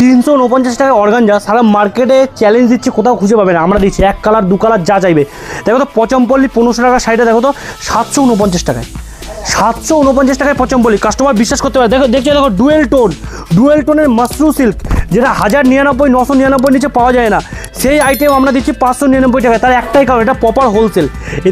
349 টাকায় অর্গানজা সারা মার্কেটে চ্যালেঞ্জ দিচ্ছে, কোথাও খুঁজে পাবে না, আমরা দিচ্ছি 1 কালার 2 কালার যা চাইবে। দেখো তো পচমপল্লি 1500 টাকার শাড়িটা দেখো তো 749 টাকায়, 749 টাকায় পচমপল্লি। কাস্টমার বিশ্বাস করতে পারে। দেখো দেখছো, দেখো ডুয়েল টোনের মাশরু সিল্ক, যেটা 1099 999 নিচে পাওয়া যায় না, সেই আইটেম আমরা দিচ্ছি 599 টাকায়। তার একটাই কারণ, এটা প্রপার হোলসেল।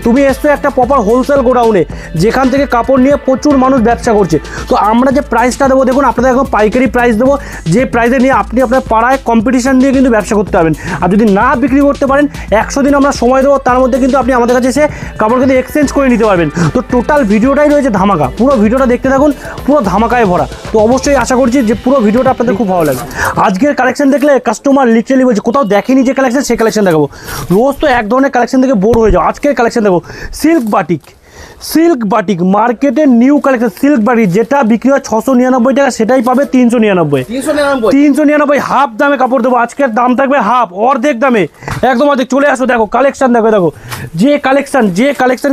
তুমি এসছো একটা প্রপার হোলসেল গোডাউনে, যেখান থেকে কাপড় নিয়ে প্রচুর মানুষ ব্যবসা করছে। তো আমরা যে প্রাইসটা দেবো, দেখুন আপনাদের একদম পাইকারি প্রাইস দেবো, যে প্রাইসে নিয়ে আপনি আপনার পাড়ায় কম্পিটিশন দিয়ে কিন্তু ব্যবসা করতে পারবেন। আর যদি না বিক্রি করতে পারেন, 100 দিন আমরা সময় দেবো, তার মধ্যে কিন্তু আপনি আমাদের কাছে এসে কাপড় কিন্তু এক্সচেঞ্জ করে নিতে পারবেন। তো টোটাল ভিডিওটাই রয়েছে ধামাকা, পুরো ভিডিওটা দেখতে থাকুন, পুরো ধামাকায় ভরা। তো অবশ্যই আশা করছি যে পুরো ভিডিওটা আপনাদের খুব ভালো লাগবে। আজকের কালেকশন দেখলে কাস্টমার লিটারালি বলছে কোথাও দেখেনি যে কালেকশন, সেই কালেকশন দেখাবো। রোজ তো এক ধরনের কালেকশন থেকে বোর হয়ে যাও, আজকের কালেকশন দেখো সিল্ক বাটিক মার্কেটের নিউ কালেকশন। সিল্ক বাটিক যেটা বিক্রি হয় 699 টাকা, সেটাই পাবে 399 হাফ দামে কাপড় দেবো। আজকের দাম থাকবে হাফ, অর্ধেক দামে, একদম অর্ধেক। চলে আসো, দেখো কালেকশন, দেখো যে কালেকশন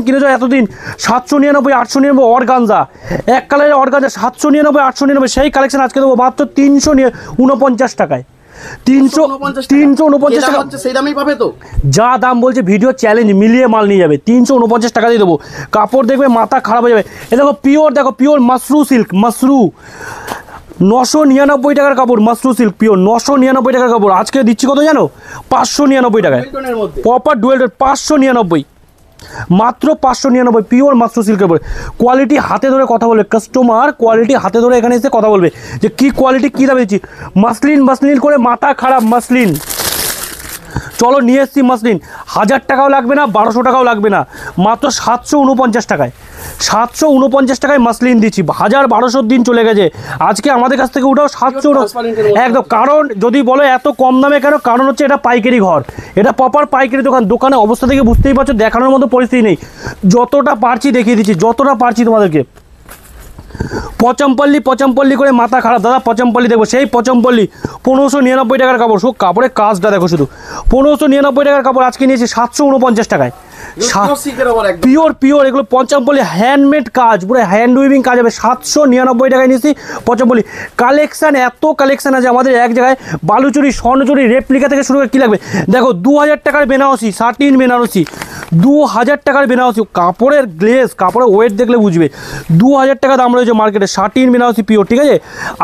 কিনেছো এতদিন 799 899 অর্গানজা, এক কালারের অর্গানজা 799 899, সেই কালেকশন আজকে দেবো মাত্র 349 টাকায়। 349 টাকা সেই দামেই পাবে। তো যা দাম বলছে ভিডিও চ্যালেঞ্জ মিলিয়ে মাল নিয়ে যাবে, 349 টাকা দিয়ে দেবো। কাপড় দেখবে মাথা খারাপ হয়ে যাবে। এ দেখো পিওর মাশরু সিল্ক, 999 টাকার কাপড়, মাশরু সিল্ক পিওর 999 টাকার কাপড়। আজকে দিচ্ছি কত জানো? 599 টাকায়, প্রপার ডুয়েল 599, মাত্র 599 পিওর মাশরু সিল্কের উপরে। কোয়ালিটি হাতে ধরে কথা বলবে কাস্টমার, কোয়ালিটি হাতে ধরে এখানে এসে কথা বলবে যে কি কোয়ালিটি, কী দামে দিচ্ছি। মাসলিন করে মাথা খারাপ মাসলিন। চলো নিয়ে এসছি মাসলিন, 1000 টাকাও লাগবে না, 1200 টাকাও লাগবে না, মাত্র 749 টাকায়। 749 টাকায় মাসলিন দিচ্ছি। 1000-1200 দিন চলে গেছে, আজকে আমাদের কাছ থেকে উঠাও 700 একদম। কারণ যদি বলো এত কম দামে কেন, কারণ হচ্ছে এটা পাইকারি ঘর, এটা প্রপার পাইকারি দোকান। দোকানে অবস্থা থেকে বুঝতেই পারছো, দেখানোর মতো পরিস্থিতি নেই। যতটা পারছি দেখিয়ে দিচ্ছি, যতটা পারছি তোমাদেরকে। পচমপল্লি করে মাথা খারাপ দাদা, পচমপল্লি দেখবো, সেই পচমপল্লি 1599 টাকার কাপড়। শুধু কাপড়ের কাজটা দেখো, শুধু 1599 টাকার কাপড় আজকে নিয়েছি 749 টাকায়। পিওর এগুলো পচমপল্লি হ্যান্ডমেড কাজ, পুরো হ্যান্ড উইভিং কাজ হবে। 799 টাকায় নিয়েছি পচমপল্লি। কালেকশান, এত কালেকশান আছে আমাদের এক জায়গায়। বালুচুরি, স্বর্ণচুরি, রেপ্লিকা থেকে শুরু করে কী লাগবে দেখো। 2000 টাকার বেনারসি, শাটিন বেনারসি, 2000 টাকার বেনারসি। কাপড়ের গ্লেজ, কাপড়ের ওয়েট দেখলে বুঝবে। 2000 টাকা দাম রয়েছে মার্কেটে, শাটিন বেনারসি পিওর, ঠিক আছে।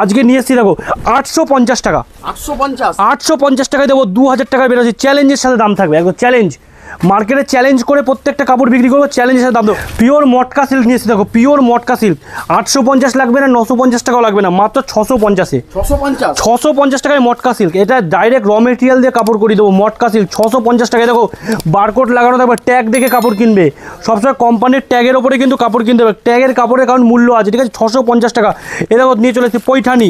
আজকে নিয়ে এসছি দেখো 850 টাকা, 850 টাকায় দেবো 2000 টাকার বেনারসি। চ্যালেঞ্জের সাথে দাম থাকবে, একদম চ্যালেঞ্জ। মার্কেটে চ্যালেঞ্জ করে প্রত্যেকটা কাপড় বিক্রি করবো, চ্যালেঞ্জের সাথে দাম দেবো। পিওর মটকা সিল্ক নিয়েছি দেখো, পিওর মটকা সিল্ক 850 লাগবে না, 950 টাকাও লাগবে না, মাত্র 650-এ। 650 টাকায় মটকা সিল্ক, এটা ডাইরেক্ট র মেটেরিয়াল দিয়ে কাপড় করে দেবো। মটকা সিল্ক 650 টাকায়। দেখো বারকোড লাগানো থাকবে, ট্যাগ দেখে কাপড় কিনবে। সবসময় কোম্পানির ট্যাগের ওপরে কিন্তু কাপড় কিনতে হবে, ট্যাগের কাপড়ের কারণ মূল্য আছে, ঠিক আছে। 650 টাকা। এ দেখো নিয়ে চলে এসেছি পৈঠানি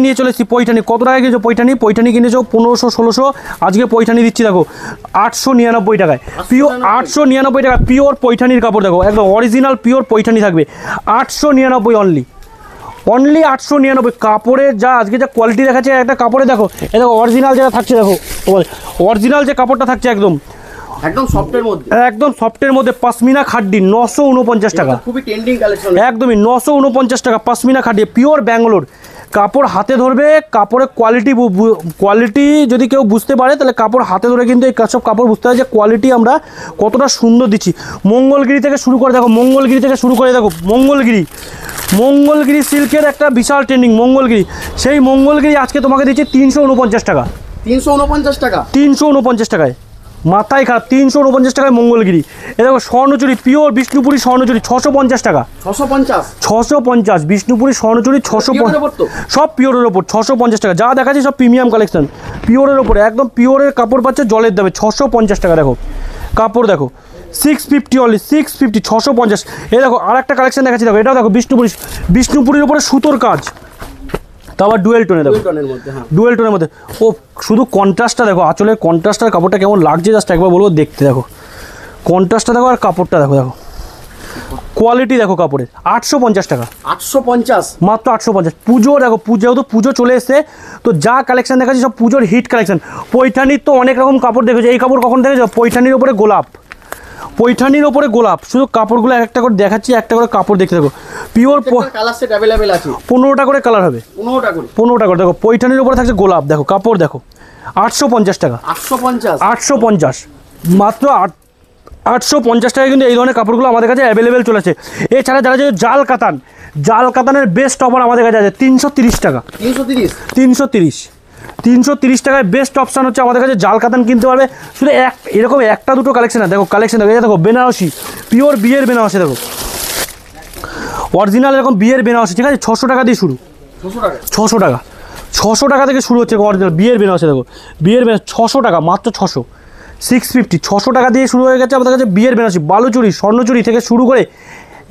নিয়ে চলে এসেছি। পৈঠানি কত টাকায় কিনেছো? পৈঠানি কিনেছো 1500-1600, আজকে পৈঠানি দিচ্ছি দেখো 899 টাকায়। পিওর 899 টাকা পিওর পৈঠানির কাপড় দেখো, একদম অরিজিনাল পিওর পৈঠানি থাকবে 899 অনলি 899। কাপড়ের যা আজকে যা কোয়ালিটি দেখাচ্ছে একটা কাপড়ে দেখো, এ দেখো অরিজিনাল যেটা থাকছে, দেখো অরিজিনাল যে কাপড়টা থাকছে একদম সফটের মধ্যে পশমিনা খাড্ডি 949 টাকা, খুবই ট্রেন্ডিং কালেকশন, একদমই 949 টাকা পশমিনা খাড্ডি পিওর ব্যাঙ্গালোর। কাপড় হাতে ধরবে, কাপড়ের কোয়ালিটি যদি কেউ বুঝতে পারে তাহলে কাপড় হাতে ধরে কিন্তু এই সব কাপড় বুঝতে হয় যে কোয়ালিটি আমরা কতটা সুন্দর দিচ্ছি। মঙ্গলগিরি থেকে শুরু করে দেখো, মঙ্গলগিরি সিল্কের একটা বিশাল ট্রেন্ডিং মঙ্গলগিরি। সেই মঙ্গলগিরি আজকে তোমাকে দিচ্ছি 349 টাকা, 349 টাকায়। মাথায় খারাপ, 349 টাকায় মঙ্গলগিরি। এ দেখো স্বর্ণচুরি পিওর বিষ্ণুপুরি স্বর্ণচুরি 650 টাকা, 650 বিষ্ণুপুরি স্বর্ণচুরি 650, সব পিওরের ওপর 650 টাকা। যা দেখাচ্ছি সব প্রিমিয়াম কালেকশন, পিওরের ওপরে একদম পিওরের কাপড় পাচ্ছে জলের দামে 650 টাকা। দেখো কাপড় দেখো 650 অনলি, 650 650। এই দেখো আর একটা কালেকশন দেখাচ্ছি, দেখো এটাও দেখো বিষ্ণুপুরির ওপরে সুতোর কাজ, তারপর ডুয়েল টোনে দেখো, ডুয়েল টোনের মধ্যে। ও শুধু কন্ট্রাস্টটা দেখো, আঁচলের কন্ট্রাস্টটার কাপড়টা কেমন লাগছে জাস্ট একবার বলবো দেখতে। দেখো কন্ট্রাস্টটা দেখো আর কাপড়টা দেখো, কোয়ালিটি দেখো কাপড়ের। 850 টাকা, 850 মাত্র 850। পুজো দেখো, যেহেতু পুজো চলে এসছে তো যা কালেকশন দেখাচ্ছি সব পুজোর হিট কালেকশন। পৈঠানির তো অনেক রকম কাপড় দেখেছো, এই কাপড় কখন দেখেছো? পৈঠানির ওপরে গোলাপ, পৈঠানির ওপরে গোলাপ, শুধু কাপড়গুলো একটা করে দেখাচ্ছি, একটা করে কাপড় দেখতে দেখো, পিওর কালার সেট অ্যাভেলেবেল আছে, 15টা করে কালার হবে, 15টা করে। দেখো পৈঠানির ওপরে থাকছে গোলাপ, দেখো কাপড় দেখো, 850 টাকা, 850 মাত্র 850 টাকায় কিন্তু এই ধরনের কাপড়গুলো আমাদের কাছে অ্যাভেলেবেল চলেছে। এছাড়া যারা যে জাল কাতানের বেস্ট অফার আমাদের কাছে আছে 330 টাকা, 330 টাকায় বেস্ট অপশান হচ্ছে আমাদের কাছে জাল কাতান কিনতে পারবে। শুধু এরকম একটা দুটো কালেকশন না, দেখো কালেকশন দেখো, দেখো বেনারসি, পিওর বিয়ের বেনারসি, দেখো অরিজিনাল এরকম বিয়ের বেনারসি, ঠিক আছে, 600 টাকা দিয়ে শুরু, 600 টাকা থেকে শুরু হচ্ছে অরিজিনাল বিয়ের বেনারসি। দেখো বিয়ের বেনারসি 600 টাকা, মাত্র 600 টাকা দিয়ে শুরু হয়ে গেছে আমাদের কাছে বিয়ের বেনারসি। বালুচুরি, স্বর্ণচুরি থেকে শুরু করে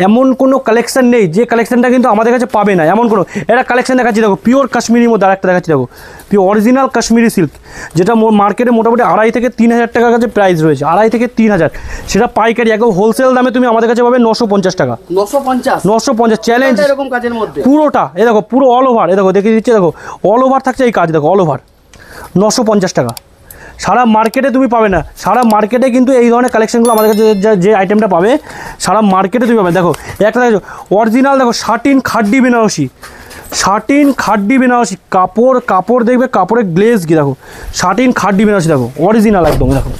এমন কোনো কালেকশন নেই যে কালেকশনটা কিন্তু আমাদের কাছে পাবে না, এমন কোনো একটা কালেকশন দেখাচ্ছি। দেখো পিওর কাশ্মীরির মধ্যে আরেকটা দেখাচ্ছি, দেখো পিওর অরিজিনাল কাশ্মীরি সিল্ক, যেটা মার্কেটে মোটামুটি 2,500 থেকে 3,000 টাকার কাছে প্রাইস রয়েছে, 2,500 থেকে 3,000, সেটা পাইকারি একদম হোলসেল দামে তুমি আমাদের কাছে পাবে 950 টাকা, 950 চ্যালেঞ্জ এরকম কাজের মধ্যে পুরোটা। এ দেখো পুরো অল ওভার, এ দেখো দেখিয়ে দিচ্ছে, দেখো অল ওভার থাকছে এই কাজ, দেখো অল ওভার 950 টাকা। সারা মার্কেটে তুমি পাবে না, সারা মার্কেটে কিন্তু এই ধরনের কালেকশনগুলো আমাদের কাছে যে আইটেমটা পাবে সারা মার্কেটে তুমি পাবে। দেখো একটা দেখো অরিজিনাল, দেখো শাটিন খাড্ডি বেনারসি, কাপড় দেখবে, কাপড়ের গ্লেজ কি দেখো, শাটিন খাড্ডি বেনারসি, দেখো অরিজিনাল একদম, দেখো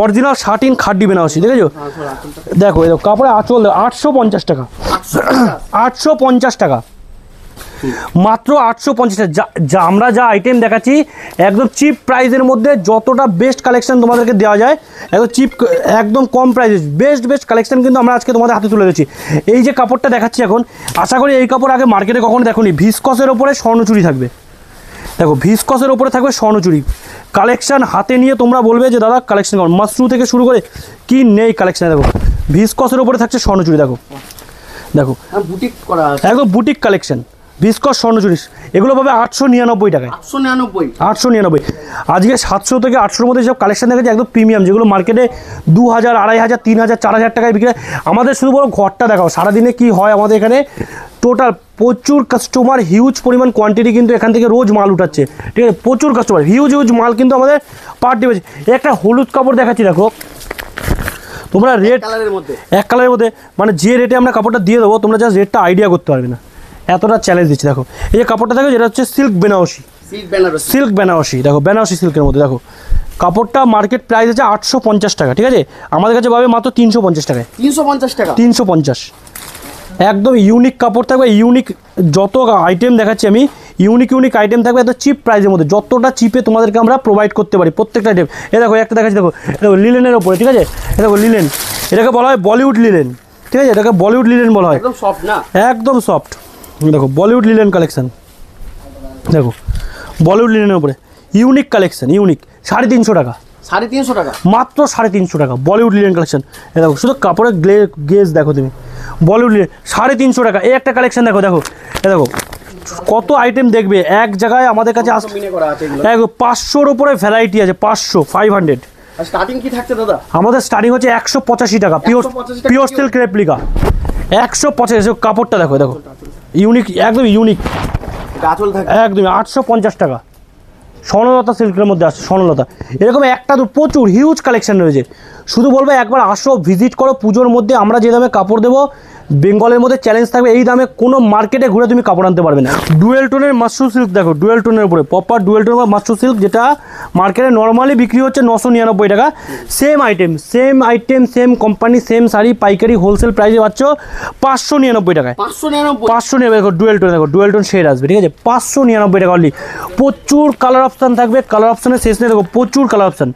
অরিজিনাল শাটিন খাড্ডি বেনারসি, দেখেছো, দেখো এই দেখো কাপড়ে আঁচল, 850 টাকা, 850 টাকা, মাত্র 850 টাকা। যা আমরা যা আইটেম দেখাচ্ছি একদম চিপ প্রাইসের মধ্যে, যতটা বেস্ট কালেকশন তোমাদেরকে দেওয়া যায় একদম চিপ, একদম কম প্রাইসে বেস্ট কালেকশন কিন্তু আমরা আজকে তোমাদের হাতে তুলে দিচ্ছি। এই যে কাপড়টা দেখাচ্ছি এখন, আশা করি এই কাপড় আগে মার্কেটে কখনো দেখোনি, ভিসকসের ওপরে স্বর্ণচুরি থাকবে, দেখো ভিসকসের ওপরে থাকবে স্বর্ণচুরি কালেকশন, হাতে নিয়ে তোমরা বলবে যে দাদা কালেকশন করো, মাশরু থেকে শুরু করে কি নেই কালেকশন। দেখো ভিসকসের ওপরে থাকছে স্বর্ণচুরি, দেখো বুটিক করা আছে, একদম বুটিক কালেকশন, ভিসকস স্বর্ণচুরি, এগুলো পাবে 899 টাকায়, 899। আজকে 700 থেকে 800-র মধ্যে সব কালেকশন দেখেছি একদম প্রিমিয়াম, যেগুলো মার্কেটে 2,000, 2,500, 3,000, 4,000 টাকায় বিক্রি। আমাদের শুধু বড় ঘরটা দেখাও, সারাদিনে কি হয় আমাদের এখানে, টোটাল প্রচুর কাস্টমার, হিউজ পরিমাণ কোয়ান্টিটি কিন্তু এখান থেকে রোজ মাল উঠাচ্ছে, ঠিক আছে, প্রচুর কাস্টমার, হিউজ মাল কিন্তু আমাদের পার ডে হচ্ছে। একটা হলুদ কাপড় দেখাচ্ছি, দেখো তোমরা রেট এক কালারের মধ্যে, মানে যে রেটে আমরা কাপড়টা দিয়ে দেবো তোমরা জাস্ট রেটটা আইডিয়া করতে পারবে না, এতটা চ্যালেঞ্জ দিচ্ছি। দেখো এই যে কাপড়টা দেখো, যেটা হচ্ছে সিল্ক বেনারসি, দেখো বেনারসি সিল্কের মধ্যে, দেখো কাপড়টা মার্কেট প্রাইস আছে 850 টাকা, ঠিক আছে, আমাদের কাছে পাবে মাত্র 350 টাকায়, 350। একদম ইউনিক কাপড় থাকবে, ইউনিক যত আইটেম দেখাচ্ছি আমি, ইউনিক আইটেম থাকবে এত চিপ প্রাইসের মধ্যে, যতটা চিপে তোমাদেরকে আমরা প্রোভাইড করতে পারি প্রত্যেকটা আইটেম। এ দেখো একটা দেখাচ্ছি, দেখো লিলেনের ওপরে, ঠিক আছে, এ দেখো লিলেন, এটাকে বলা হয় বলিউড লিলেন, ঠিক আছে, এটাকে বলিউড লিলেন বলা হয়, একদম সফট না, একদম সফট। দেখো বলিউড লিলেন কালেকশন, দেখো বলিউড লিলেনের উপরে ইউনিক কালেকশন, 350 টাকা, 350 টাকা, মাত্র 350 টাকা বলিউড লিলেন কালেকশন। এ দেখো শুধু কাপড়ের গেজ দেখো তুমি, বলিউড লিলেন 350 টাকা। এই একটা কালেকশন দেখো, এ দেখো কত আইটেম দেখবে এক জায়গায় আমাদের কাছে, 500-র উপরে ভ্যারাইটি আছে, 500, 500। স্টার্টিং কি থাকছে দাদা? আমাদের স্টার্টিং হচ্ছে 185 টাকা, পিওর সিল্ক রেপ্লিকা, 185। কাপড়টা দেখো, ইউনিক, একদম ইউনিক, একদম 850 টাকা। স্বর্ণলতা সিল্কের মধ্যে আসছে, স্বর্ণলতা, এরকম একটা প্রচুর হিউজ কালেকশন রয়েছে। শুধু বলবো একবার আসো, ভিজিট করো, পুজোর মধ্যে আমরা যে দামে কাপড় দেবো বেঙ্গলের মধ্যে চ্যালেঞ্জ থাকবে, এই দামে কোনো মার্কেটে ঘুরে তুমি কাপড় আনতে পারবে না। ডুয়েল টোনের মাশরু সিল্ক, দেখো ডুয়েল টোনের উপরে প্রপার ডুয়েল টোনের মাশরু সিল্ক, যেটা মার্কেটে নর্মালি বিক্রি হচ্ছে 999 টাকা। Same item same company same sari পাইকারি হোলসেল প্রাইসে পাচ্ছ 599 টাকায়, 599 দেখো ডুয়েল টোন, দেখো ডুয়েল টোন শেড আসবে, ঠিক আছে, 599 টাকা অনলি। প্রচুর কালার অপশান থাকবে, কালার অপশানের শেষ নেই, দেখো প্রচুর কালার অপশান,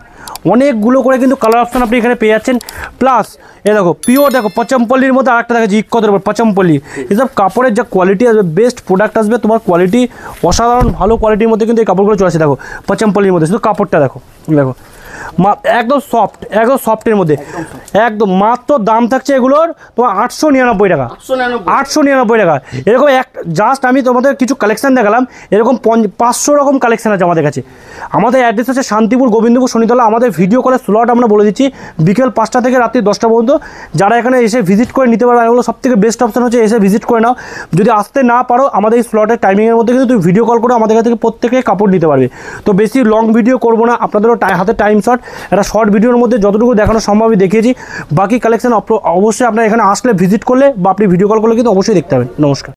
অনেকগুলো করে কিন্তু কালার অপশান আপনি এখানে পেয়ে যাচ্ছেন। প্লাস এ দেখো পিওর, দেখো পচমপল্লির মধ্যে আরেকটা দেখেছি ইক্কতের উপর পচমপল্লি, এসব কাপড়ের যা কোয়ালিটি আসবে, বেস্ট প্রোডাক্ট আসবে, তোমার কোয়ালিটি অসাধারণ ভালো কোয়ালিটির মধ্যে কিন্তু এই কাপড়গুলো চলে আসে। দেখো পচমপল্লির মধ্যে শুধু কাপড়টা দেখো, একদম সফটের মধ্যে, একদম মাত্র দাম থাকছে এগুলোর তোমার 899 টাকা, 899 টাকা। এরকম জাস্ট আমি তোমাদের কিছু কালেকশান দেখালাম, এরকম 500 রকম কালেকশান আছে আমাদের কাছে। আমাদের অ্যাড্রেস আছে শান্তিপুর গোবিন্দপুর শনিতলা। আমাদের ভিডিও করার স্লট আমরা বলে দিচ্ছি বিকেল 5টা থেকে রাত্রি 10টা পর্যন্ত। যারা এখানে এসে ভিজিট করে নিতে পারো, এগুলো সব থেকে বেস্ট অপশান হচ্ছে এসে ভিজিট করে নাও। যদি আসতে না পারো আমাদের এই স্লটের টাইমিংয়ের মধ্যে কিন্তু তুমি ভিডিও কল করে আমাদের কাছ থেকে প্রত্যেকে কাপড় নিতে পারবে। তো বেশি লং ভিডিও করবো না, আপনাদেরও হাতে টাইম স্ক্রিনশট। একটা শর্ট ভিডিওর মধ্যে যতটুকু দেখানো সম্ভব আমি দেখিয়েছি। বাকি কালেকশন অবশ্যই আপনার এখানে আসলে ভিজিট করলে বা আপনি ভিডিও কল করলে কিন্তু অবশ্যই দেখতে পাবেন। নমস্কার।